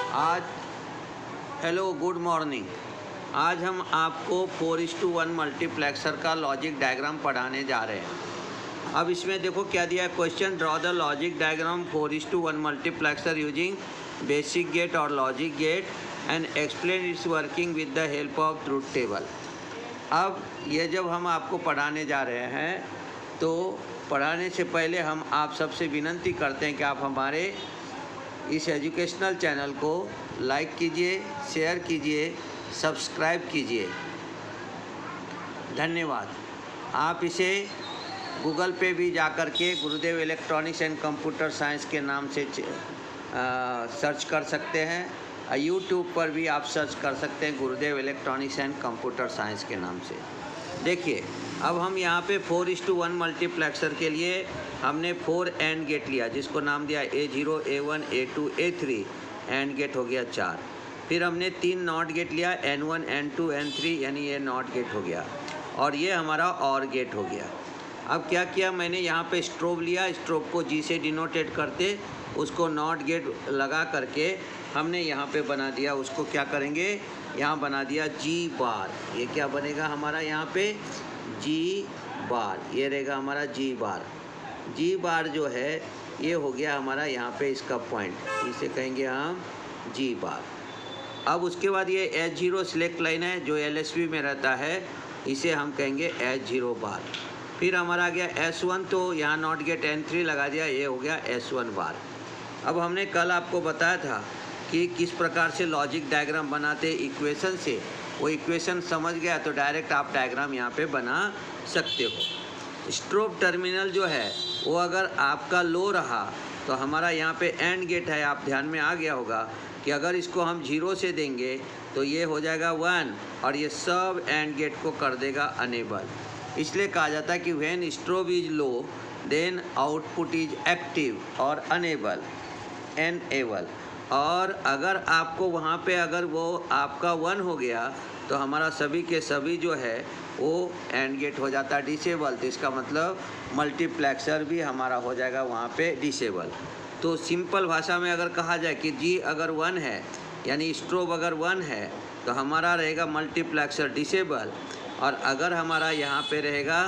आज hello good morning. आज हम आपको 4:1 मल्टीप्लेक्सर का लॉजिक डायग्राम पढ़ाने जा रहे हैं। अब इसमें देखो क्या दिया है question, draw the logic diagram 4:1 multiplexer using basic gate और logic gate and explain its working with the help of truth table. अब ये जब हम आपको पढ़ाने जा रहे हैं तो पढ़ाने से पहले हम आप सबसे विनती करते हैं कि आप हमारे इस एजुकेशनल चैनल को लाइक कीजिए, शेयर कीजिए, सब्सक्राइब कीजिए। धन्यवाद। आप इसे गूगल पे भी जा कर के गुरुदेव इलेक्ट्रॉनिक्स एंड कंप्यूटर साइंस के नाम से सर्च कर सकते हैं। यूट्यूब पर भी आप सर्च कर सकते हैं गुरुदेव इलेक्ट्रॉनिक्स एंड कंप्यूटर साइंस के नाम से। देखिए, अब हम यहाँ पे 4:1 मल्टीप्लेक्सर के लिए हमने 4 एंड गेट लिया, जिसको नाम दिया A0, A1, A2, A3। And gate हो गया 4। फिर हमने 3 नॉट गेट लिया, N1, N2, N3, यानी ये नॉट गेट हो गया। और ये हमारा और गेट हो गया। अब क्या किया मैंने, यहाँ पे स्ट्रोब लिया, स्ट्रोब को G से डिनोटेट करते, उसको नॉट गेट लगा करके हमने यहाँ पे बना दिया, उसको क्या करेंगे, यहाँ बना दिया G बार। ये क्या बनेगा हमारा यहाँ पे G बार, ये रहेगा हमारा G बार। G बार जो है ये हो गया हमारा यहाँ पे इसका पॉइंट, इसे कहेंगे हम G बार। अब उसके बाद ये H0 सिलेक्ट लाइन है जो LSB में रहता है, इसे हम कहेंगे H0 बार। फिर हमारा आ गया S1, तो यहाँ नॉट गेट N3 लगा दिया, ये हो गया S1 बार। अब हमने कल आपको बताया था कि किस प्रकार से लॉजिक डायग्राम बनाते इक्वेशन से। वो इक्वेशन समझ गया तो डायरेक्ट आप डायग्राम यहाँ पे बना सकते हो। स्ट्रोब टर्मिनल जो है वो अगर आपका लो रहा तो हमारा यहाँ पे एंड गेट है, आप ध्यान में आ गया होगा कि अगर इसको हम 0 से देंगे तो ये हो जाएगा 1 और ये सब एंड गेट को कर देगा अनेबल। इसलिए कहा जाता है कि when strobe is low then output is active और अनेबल, एनेबल। और अगर आपको वहाँ पे अगर वो आपका 1 हो गया तो हमारा सभी के सभी जो है वो एंड गेट हो जाता है डिसेबल। तो इसका मतलब मल्टीप्लेक्सर भी हमारा हो जाएगा वहाँ पे डिसेबल। तो सिंपल भाषा में अगर कहा जाए कि G अगर 1 है यानी स्ट्रोब अगर 1 है तो हमारा रहेगा मल्टीप्लेक्सर डिसेबल। और अगर हमारा यहाँ पे रहेगा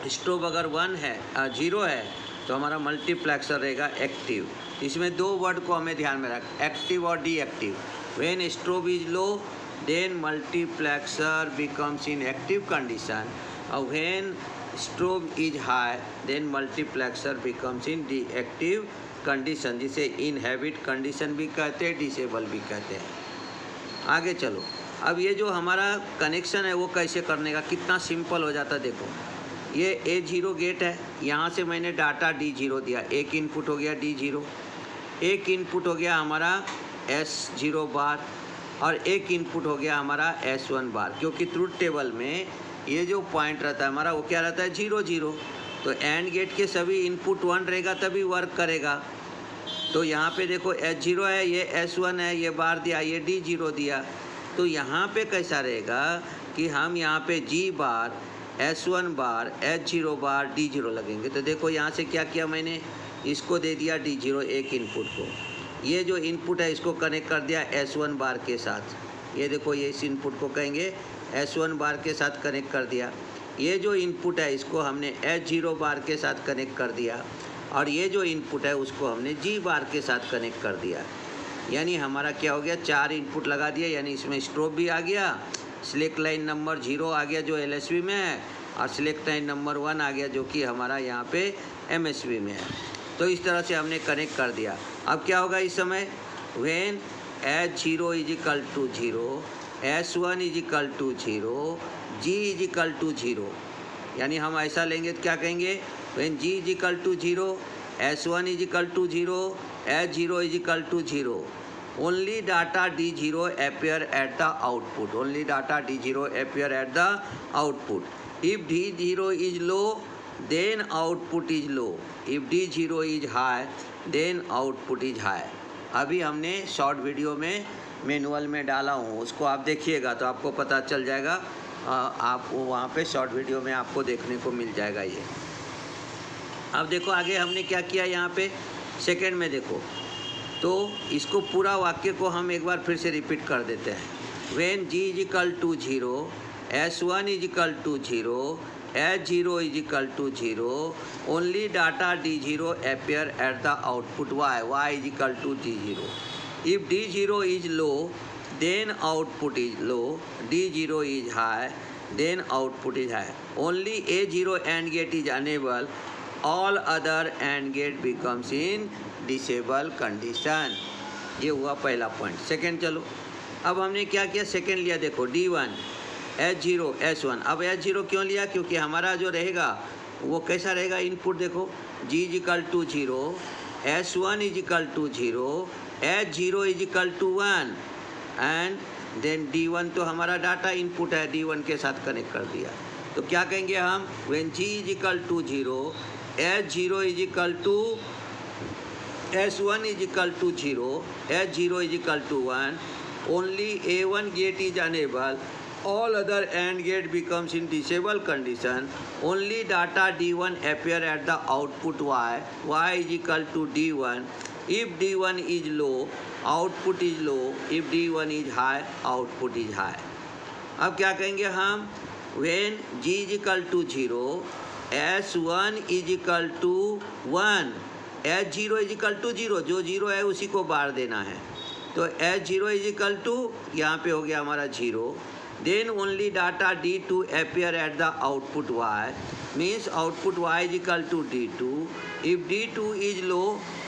स्ट्रोब अगर 1 है 0 है तो हमारा मल्टीप्लेक्सर रहेगा एक्टिव। इसमें 2 वर्ड को हमें ध्यान में रख, एक्टिव और deactive. When strobe is low then multiplexer becomes in active condition और when strobe is high then multiplexer becomes in deactive condition, जिसे इनहेबिट कंडीशन भी कहते हैं, डिसेबल भी कहते हैं। आगे चलो, अब ये जो हमारा कनेक्शन है वो कैसे करने का, कितना सिंपल हो जाता है। देखो, ये A0 गेट है, यहाँ से मैंने डाटा D0 दिया, एक इनपुट हो गया D0, एक इनपुट हो गया हमारा S0 बार और एक इनपुट हो गया हमारा S1 बार। क्योंकि ट्रूथ टेबल में ये जो पॉइंट रहता है हमारा वो क्या रहता है 0 0। तो एंड गेट के सभी इनपुट 1 रहेगा तभी वर्क करेगा। तो यहाँ पे देखो H0 है, ये S1 है, ये बार दिया, ये D0 दिया। तो यहाँ पे कैसा रहेगा कि हम यहाँ पे G बार, S1 बार, H0 बार, D0 लगेंगे। तो देखो यहाँ से क्या किया मैंने, इसको दे दिया D0 एक इनपुट को, ये जो इनपुट है इसको कनेक्ट कर दिया S1 बार के साथ। ये देखो, ये इस इनपुट को कहेंगे S1 बार के साथ कनेक्ट कर दिया। ये जो इनपुट है इसको हमने H0 बार के साथ कनेक्ट कर दिया और ये जो इनपुट है उसको हमने G बार के साथ कनेक्ट कर दिया। यानी हमारा क्या हो गया, 4 इनपुट लगा दिया। यानी इसमें स्ट्रोब भी आ गया, सिलेक्ट लाइन नंबर 0 आ गया जो LSB में है, और सिलेक्ट लाइन नंबर 1 आ गया जो कि हमारा यहाँ पे MSB में है। तो इस तरह से हमने कनेक्ट कर दिया। अब क्या होगा इस समय, when H0 is equal to 0, S1 is equal to 0, G is equal to 0। यानी हम ऐसा लेंगे तो क्या कहेंगे, when G is equal to 0, S1 is equal to 0, H0 is equal to 0, only data D0 appear at the output, only data D0 appear at the output. If D0 is low then output is low, if D0 is high then output is high। अभी हमने short video में manual में डाला हूँ, उसको आप देखिएगा तो आपको पता चल जाएगा। आप वहाँ पे शॉर्ट वीडियो में आपको देखने को मिल जाएगा ये। अब देखो आगे हमने क्या किया, यहाँ पे सेकेंड में देखो तो इसको पूरा वाक्य को हम एक बार फिर से रिपीट कर देते हैं। When g is equal to 0, S1 is equal to 0, S0 is equal to 0, only data D0 appear at the output y is equal to D0। If D0 is low, then output is low, D0 is high, then output is high. Only A0 AND gate is unable, all other AND gate becomes in disable condition। ये हुआ पहला point. Second चलो, अब हमने क्या किया, second लिया, देखो D1 S0 S1। अब S0 क्यों लिया, क्योंकि हमारा जो रहेगा वो कैसा रहेगा, इनपुट देखो G is equal to 0, S1 is equal to 0, S0 is equal to 1 and then D1 तो हमारा डाटा इनपुट है, D1 के साथ कनेक्ट कर दिया। तो क्या कहेंगे हम, when G is equal to 0, S0 is equal to S1 is equal to 0, S0 is equal to 1, only A1 gate is unable, all other AND gate becomes in disable condition, only data D1 appear at the output y is equal to D1, if D1 is low, output is low, if D1 is high, output is high। अब क्या कहेंगे हम, when G is equal to 0, S1 is equal to 1, S0 is equal to 0, जो 0 है उसी को बार देना है। तो S0 इज इक्वल टू, यहाँ पे हो गया हमारा 0, then only data D2 appear at the output y, means output y is equal to D2, if D2 is low,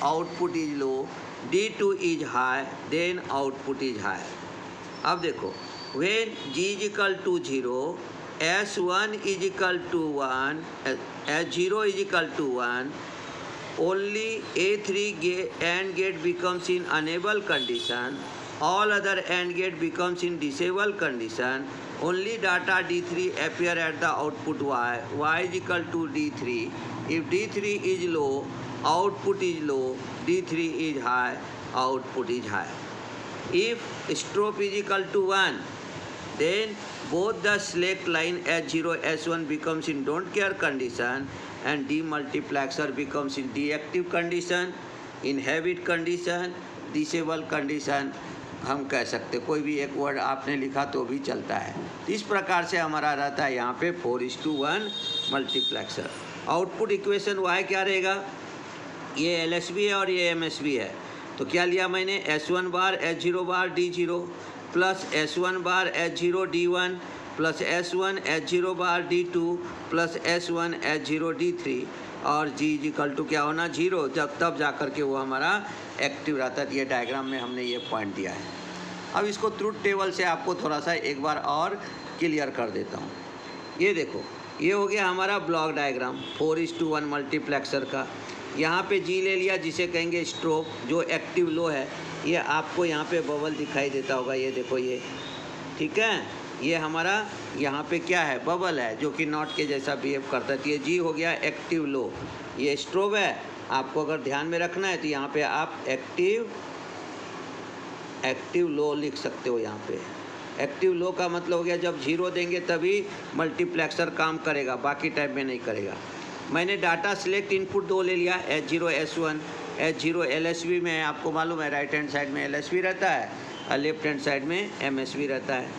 output is low, D2 is high, then output is high. अब देखो, when G is equal to 0, S1 is equal to 1, S0 is equal to 1, only A3 AND gate becomes in enable condition, all other AND gate becomes in disable condition, only data D3 appear at the output y is equal to D3, if D3 is low, output is low, D3 is high, output is high। If strobe is equal to 1, then both the select line S0 S1 becomes in don't care condition and demultiplexer becomes in deactive condition, inhabit condition, disable condition हम कह सकते, कोई भी एक word आपने लिखा तो भी चलता है। इस प्रकार से हमारा रहता है यहाँ पे 4:1 मल्टीप्लेक्सर। आउटपुट इक्वेशन y क्या रहेगा, ये LSB है और ये MSB है, तो क्या लिया मैंने, S1 बार S0 बार D0 प्लस S1 बार S0 D1 plus S1 S0 bar D2 plus S1 S0 D3 और G इज इक्वल टू क्या होना, 0, जब तब जा कर के वो हमारा एक्टिव रहता है। ये डायग्राम में हमने ये पॉइंट दिया है। अब इसको ट्रुथ टेबल से आपको थोड़ा सा एक बार और क्लियर कर देता हूँ। ये देखो, ये हो गया हमारा ब्लॉक डायग्राम 4:1 मल्टीप्लेक्सर का। यहाँ पे G ले लिया, जिसे कहेंगे स्ट्रोब, जो एक्टिव लो है। ये आपको यहाँ पे बबल दिखाई देता होगा, ये देखो ये, ठीक है, ये हमारा यहाँ पे क्या है, बबल है, जो कि नॉट के जैसा बिहेव करता है। ये G हो गया एक्टिव लो, ये स्ट्रोब है। आपको अगर ध्यान में रखना है तो यहाँ पे आप एक्टिव लो लिख सकते हो। यहाँ पे एक्टिव लो का मतलब हो गया जब 0 देंगे तभी मल्टीप्लेक्सर काम करेगा, बाकी टाइम में नहीं करेगा। मैंने डाटा सिलेक्ट इनपुट 2 ले लिया, S0 S1, S0 LSB में आपको मालूम है राइट हैंड साइड में LSB रहता है और लेफ्ट हैंड साइड में MSB रहता है।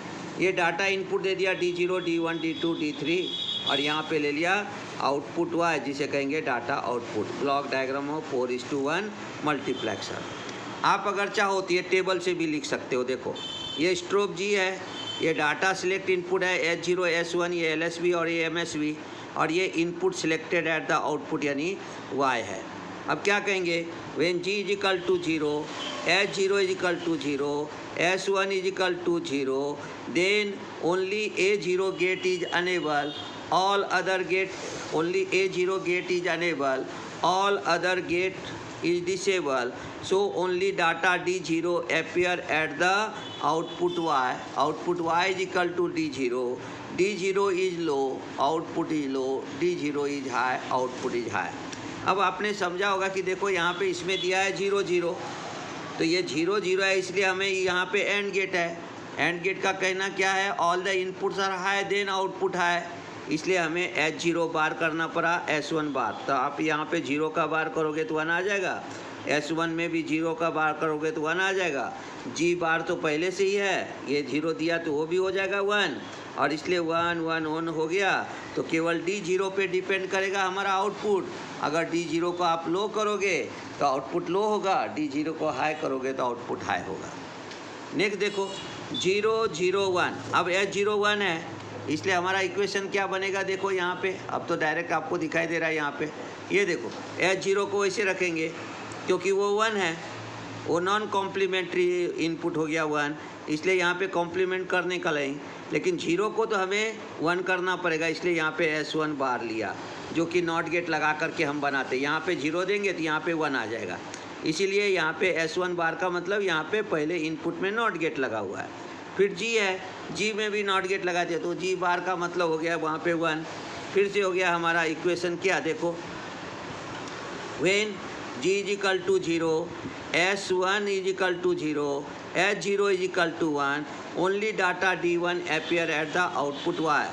ये डाटा इनपुट दे दिया D0 D1 D2 D3 और यहाँ पे ले लिया आउटपुट y, जिसे कहेंगे डाटा आउटपुट। ब्लॉक डायग्राम हो 4:1 मल्टीप्लेक्सर। आप अगर चाहो तो ये टेबल से भी लिख सकते हो। देखो, ये स्ट्रोब G है, ये डाटा सिलेक्ट इनपुट है S0 S1, ये LSB और ये MSB, और ये input selected at the output यानी y है। अब क्या कहेंगे, when G is equal to 0, S0 is equal to 0, S1 is equal to 0, then only A0 gate is unable, all other gate, only A0 gate is unable, all other gate is disabled, so only data D0 appear at the output y, output y is equal to D0, D0 is low, output is low, D0 is high, output is high। अब आपने समझा होगा कि देखो यहाँ पे इसमें दिया है 0 0, तो ये 0 0 है, इसलिए हमें यहाँ पे एंड गेट है। एंड गेट का कहना क्या है, all the inputs are high then output high, इसलिए हमें S0 बार करना पड़ा S1 बार। तो आप यहाँ पे 0 का बार करोगे तो 1 आ जाएगा, S1 में भी 0 का बार करोगे तो 1 आ जाएगा। G बार तो पहले से ही है, ये 0 दिया तो वो भी हो जाएगा 1, और इसलिए 1 1 1 हो गया। तो केवल D0 पे डिपेंड करेगा हमारा आउटपुट। अगर D0 को आप लो करोगे तो आउटपुट लो होगा, D0 को हाई करोगे तो आउटपुट हाई होगा। नेक्स्ट देखो 0 0 1। अब S0 1 है, इसलिए हमारा इक्वेशन क्या बनेगा देखो यहाँ पे। अब तो डायरेक्ट आपको दिखाई दे रहा है यहाँ पे, ये देखो S0 को वैसे रखेंगे क्योंकि वो 1 है, वो नॉन कॉम्प्लीमेंट्री इनपुट हो गया 1, इसलिए यहाँ पे कॉम्प्लीमेंट करने का नहीं, लेकिन 0 को तो हमें 1 करना पड़ेगा, इसलिए यहाँ पे S1 बार लिया, जो कि नॉट गेट लगा करके हम बनाते। यहाँ पे 0 देंगे तो यहाँ पे 1 आ जाएगा, इसीलिए यहाँ पे S1 बार का मतलब यहाँ पे पहले इनपुट में नॉट गेट लगा हुआ है। फिर G है, G में भी नॉट गेट लगा दिया तो G बार का मतलब हो गया वहाँ पे 1। फिर से हो गया हमारा इक्वेशन क्या देखो, when G is equal to 0, S1 is equal to 0, S0 is equal to 1, only data D1 appear at the output Y,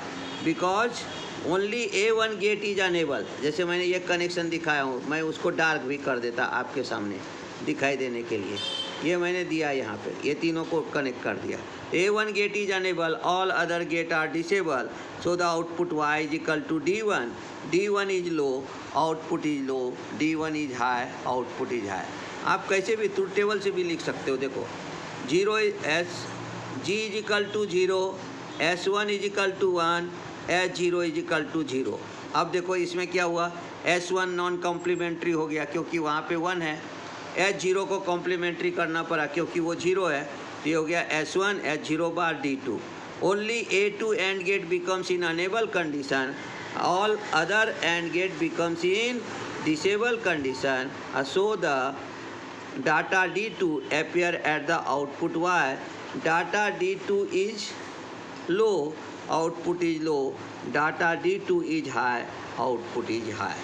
because only A1 gate is enable। जैसे मैंने ये कनेक्शन दिखाया हूँ, मैं उसको डार्क भी कर देता आपके सामने दिखाई देने के लिए। ये मैंने दिया यहाँ पे, ये तीनों को कनेक्ट कर दिया। A1 gate is enable, all other gate are disable, so the output Y is equal to D1, D1 is low, output is low, D1 is high, output is high. आप कैसे भी ट्रूथ टेबल से भी लिख सकते हो। देखो 0 G is equal to 0, S1 is equal to 1, S0 is equal to 0। अब देखो इसमें क्या हुआ, S1 नॉन कॉम्प्लीमेंट्री हो गया क्योंकि वहाँ पे 1 है, S0 को कॉम्प्लीमेंट्री करना पड़ा क्योंकि वो 0 है, तो ये हो गया S1 S0 bar D2। Only A2 AND gate becomes in enable condition, all other AND gate becomes in disable condition, so the data D2 appear at the output Y, data D2 is low, output is low, data D2 is high, output is high।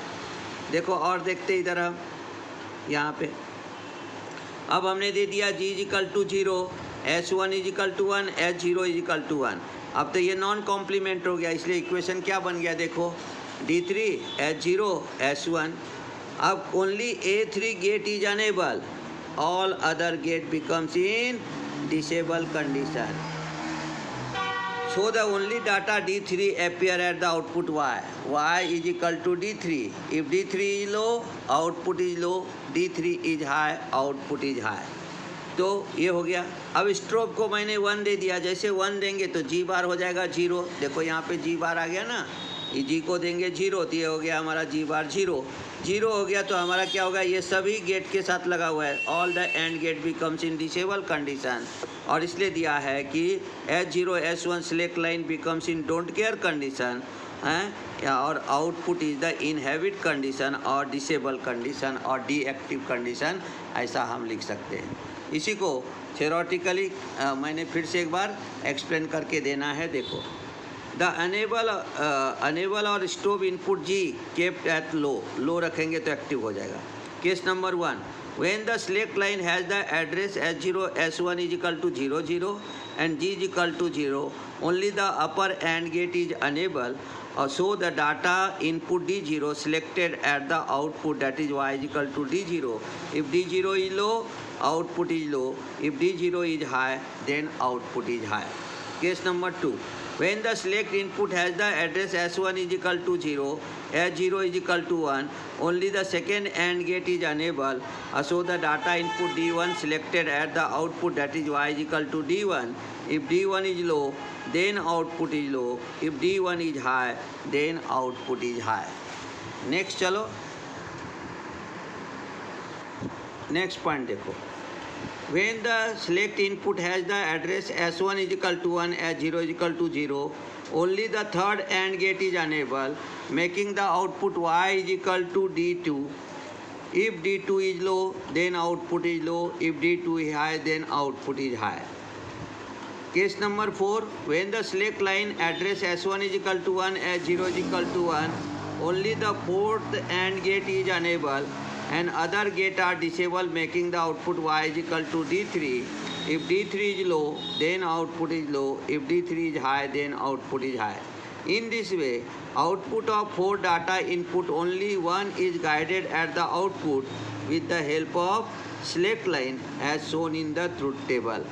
देखो और देखते इधर हम यहाँ पे, अब हमने दे दिया G is equal to 0, S1 is equal to 1, S0 is equal to 1। अब तो ये नॉन कॉम्प्लीमेंट हो गया, इसलिए इक्वेशन क्या बन गया देखो, D3 S0 S1। अब only A3 gate is enable, all other gate becomes in disable condition, so the only data D3 appear at the output Y, Y is equal to D3, if D3 is low, output is low, D3 is high, output is high। तो ये हो गया। अब strobe को मैंने 1 दे दिया, जैसे 1 देंगे तो G बार हो जाएगा 0। देखो यहाँ पे G बार आ गया ना, ये G को देंगे 0 तो ये हो गया हमारा G बार 0। 0 हो गया तो हमारा क्या होगा, ये सभी गेट के साथ लगा हुआ है, all the AND gate becomes in disable condition, और इसलिए दिया है कि S0 S1 select line becomes in don't care condition है, और output is the inhibit condition और डिसेबल कंडीशन और डीएक्टिव कंडीशन, ऐसा हम लिख सकते हैं। इसी को थ्योरेटिकली मैंने फिर से एक बार एक्सप्लेन करके देना है। देखो द अनेबल और strobe input G kept at low रखेंगे तो एक्टिव हो जाएगा। Case number 1, when the select line has the address S0 S1 is equal to 0 0 and G is equal to 0, only the upper AND gate is enable, so the data input D0 selected at the output, that is Y is equal to D0, if D0 is low, output is low, if D0 is high, then output is high। Case number 2, when the select input has the address S1 is equal to 0, S0 is equal to 1, only the second AND gate is enabled, so the data input D1 selected at the output, that is Y is equal to D1, if D1 is low, then output is low, if D1 is high, then output is high। Next चलो, next point देखो, when the select input has the address S1 is equal to 1, S0 is equal to 0, only the third AND gate is enabled, making the output Y is equal to D2, if D2 is low, then output is low, if D2 is high, then output is high। Case number 4, when the select line address S1 is equal to 1, S0 is equal to 1, only the fourth AND gate is enabled and other gate are disabled, making the output Y is equal to D3. If D3 is low, then output is low. If D3 is high, then output is high. In this way, output of 4 data input, only one is guided at the output, with the help of select line as shown in the truth table,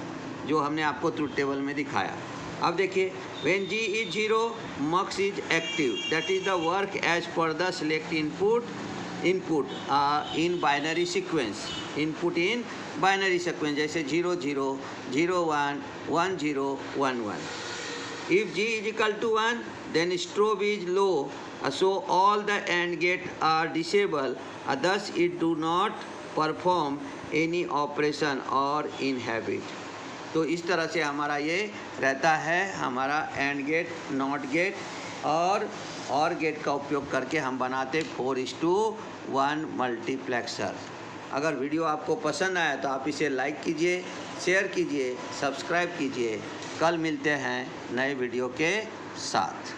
जो हमने आपको truth table में दिखाया। अब देखिए, when G is 0, mux is active, that is the work as per the select input in binary sequence, input in binary sequence, जैसे 0 0 0 1 1 0 1 1। If G is equal to 1, then strobe is low, so all the AND gate are disabled, thus it do not perform any operation or inhibit। तो इस तरह से हमारा ये रहता है, हमारा एंड गेट, नॉट गेट और गेट का उपयोग करके हम बनाते 4:1 मल्टीप्लेक्सर। अगर वीडियो आपको पसंद आया तो आप इसे लाइक कीजिए, शेयर कीजिए, सब्सक्राइब कीजिए। कल मिलते हैं नए वीडियो के साथ।